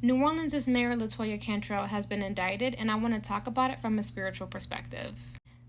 New Orleans' Mayor Latoya Cantrell has been indicted, and I want to talk about it from a spiritual perspective.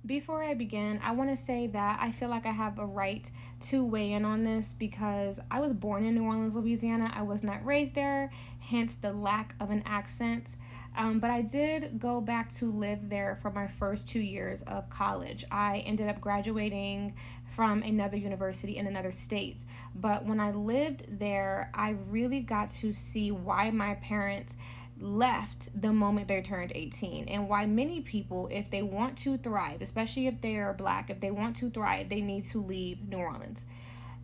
Before I begin, I want to say that I feel like I have a right to weigh in on this because I was born in New Orleans, Louisiana. I was not raised there, hence the lack of an accent. But I did go back to live there for my first 2 years of college. I ended up graduating from another university in another state. But when I lived there, I really got to see why my parents left the moment they turned 18, and why many people, if they want to thrive, especially if they are black, if they want to thrive, they need to leave New Orleans.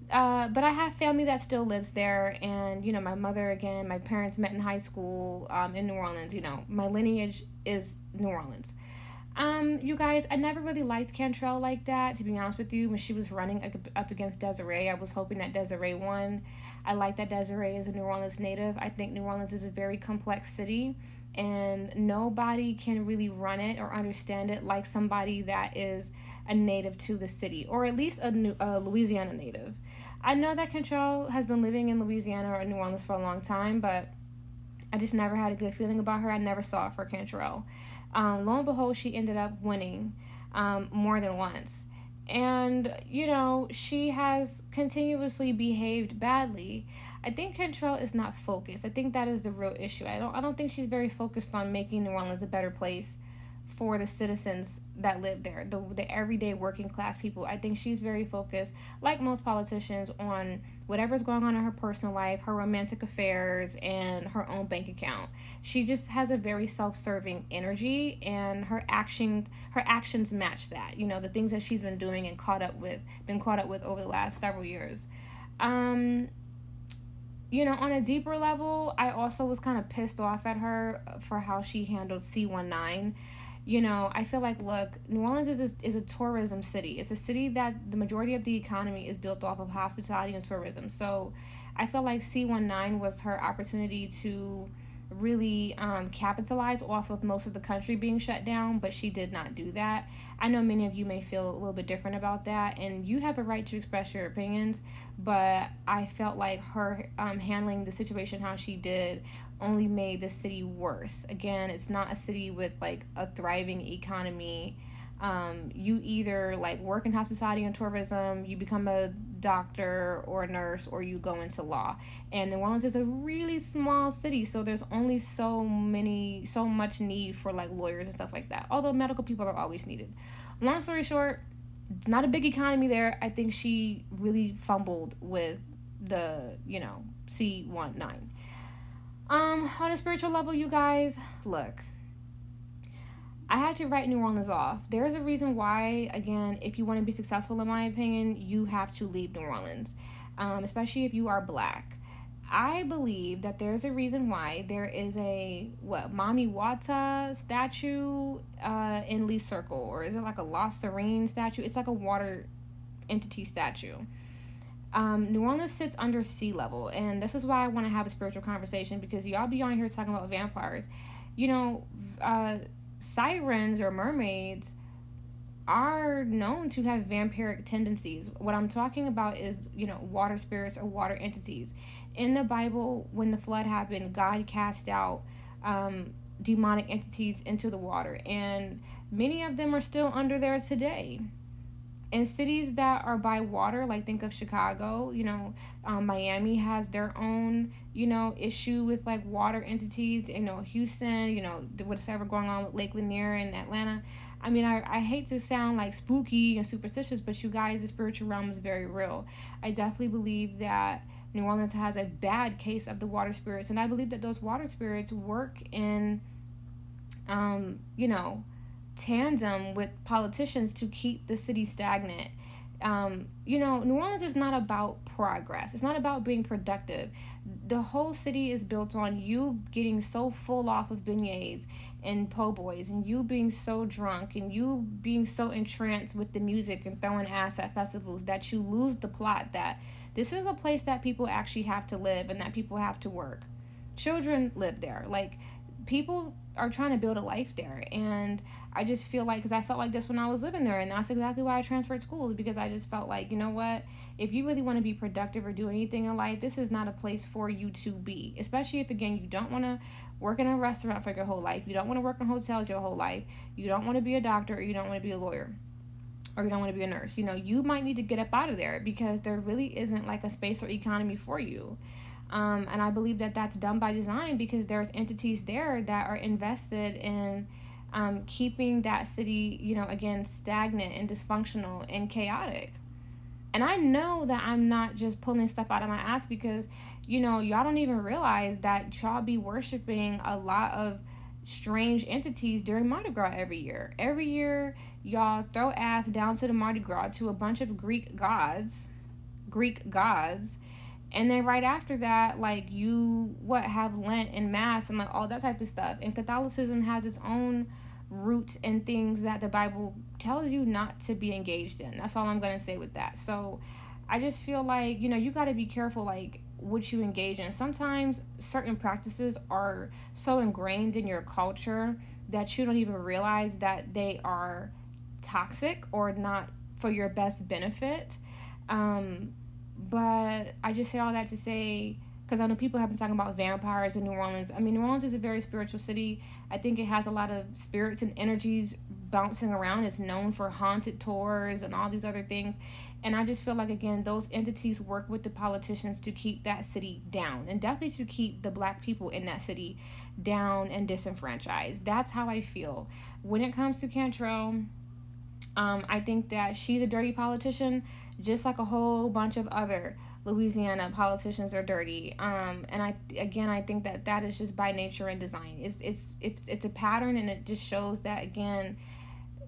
But I have family that still lives there, and my mother, again, my parents met in high school in New Orleans. My lineage is New Orleans. You guys, I never really liked Cantrell like that, to be honest with you. When she was running up against Desiree, I was hoping that Desiree won. I like that Desiree is a New Orleans native. I think New Orleans is a very complex city, and nobody can really run it or understand it like somebody that is a native to the city, or at least a Louisiana native. I know that Cantrell has been living in Louisiana or New Orleans for a long time, but I just never had a good feeling about her. I never saw it for Cantrell. Lo and behold, she ended up winning more than once. And, she has continuously behaved badly. I think Cantrell is not focused. I think that is the real issue. I don't think she's very focused on making New Orleans a better place for the citizens that live there, the everyday working class people. I think she's very focused, like most politicians, on whatever's going on in her personal life, her romantic affairs, and her own bank account. She just has a very self-serving energy, and her actions match that. The things that she's been doing and been caught up with over the last several years. On a deeper level, I also was kind of pissed off at her for how she handled C19. I feel like, look, New Orleans is a tourism city. It's a city that the majority of the economy is built off of hospitality and tourism. So I feel like C19 was her opportunity to really capitalize off of most of the country being shut down, but she did not do that. I know many of you may feel a little bit different about that, and you have a right to express your opinions, but I felt like her handling the situation how she did only made the city worse. Again, it's not a city with like a thriving economy. You either like work in hospitality and tourism, you become a doctor or a nurse, or you go into law. And New Orleans is a really small city, so there's only so much need for like lawyers and stuff like that. Although medical people are always needed. Long story short, it's not a big economy there. I think she really fumbled with the, C19. On a spiritual level, you guys, look, I had to write New Orleans off. There's a reason why, again, if you want to be successful, in my opinion, you have to leave New Orleans, especially if you are black. I believe that there's a reason why there is a, Mami Wata statue in Lee Circle, or is it like a La Serene statue? It's like a water entity statue. New Orleans sits under sea level, and this is why I want to have a spiritual conversation, because y'all be on here talking about vampires. Sirens or mermaids are known to have vampiric tendencies. What I'm talking about is, water spirits or water entities. In the Bible, when the flood happened, God cast out demonic entities into the water, and many of them are still under there today. In cities that are by water, like think of Chicago, Miami has their own, issue with like water entities. Houston, what's ever going on with Lake Lanier in Atlanta. I mean, I hate to sound like spooky and superstitious, but you guys, the spiritual realm is very real. I definitely believe that New Orleans has a bad case of the water spirits, and I believe that those water spirits work in, tandem with politicians to keep the city stagnant. New Orleans is not about progress. It's not about being productive. The whole city is built on you getting so full off of beignets and po' boys, and you being so drunk, and you being so entranced with the music and throwing ass at festivals that you lose the plot that this is a place that people actually have to live and that people have to work. Children live there. Like, people are trying to build a life there. And I just feel like, because I felt like this when I was living there, and that's exactly why I transferred schools, because I just felt like, you know what, if you really want to be productive or do anything in life, this is not a place for you to be, especially if, again, you don't want to work in a restaurant for your whole life, you don't want to work in hotels your whole life, you don't want to be a doctor, or you don't want to be a lawyer, or you don't want to be a nurse. You might need to get up out of there, because there really isn't like a space or economy for you. And I believe that that's done by design, because there's entities there that are invested in keeping that city, again, stagnant and dysfunctional and chaotic. And I know that I'm not just pulling stuff out of my ass, because, y'all don't even realize that y'all be worshiping a lot of strange entities during Mardi Gras every year. Every year, y'all throw ass down to the Mardi Gras to a bunch of Greek gods. And then right after that, like, have Lent and Mass and like all that type of stuff. And Catholicism has its own roots and things that the Bible tells you not to be engaged in. That's all I'm going to say with that. So I just feel like, you got to be careful, like, what you engage in. Sometimes certain practices are so ingrained in your culture that you don't even realize that they are toxic or not for your best benefit. But I just say all that to say, because I know people have been talking about vampires in New Orleans. I mean, New Orleans is a very spiritual city. I think it has a lot of spirits and energies bouncing around. It's known for haunted tours and all these other things. And I just feel like, again, those entities work with the politicians to keep that city down, and definitely to keep the Black people in that city down and disenfranchised. That's how I feel. When it comes to Cantrell, I think that she's a dirty politician, just like a whole bunch of other Louisiana politicians are dirty. And I think that is just by nature and design. It's a pattern, and it just shows that, again,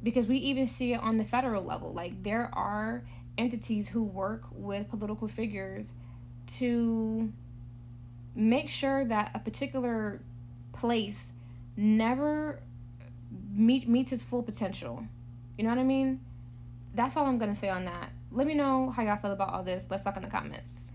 because we even see it on the federal level. Like, there are entities who work with political figures to make sure that a particular place never meets its full potential. You know what I mean? That's all I'm going to say on that. Let me know how y'all feel about all this. Let's talk in the comments.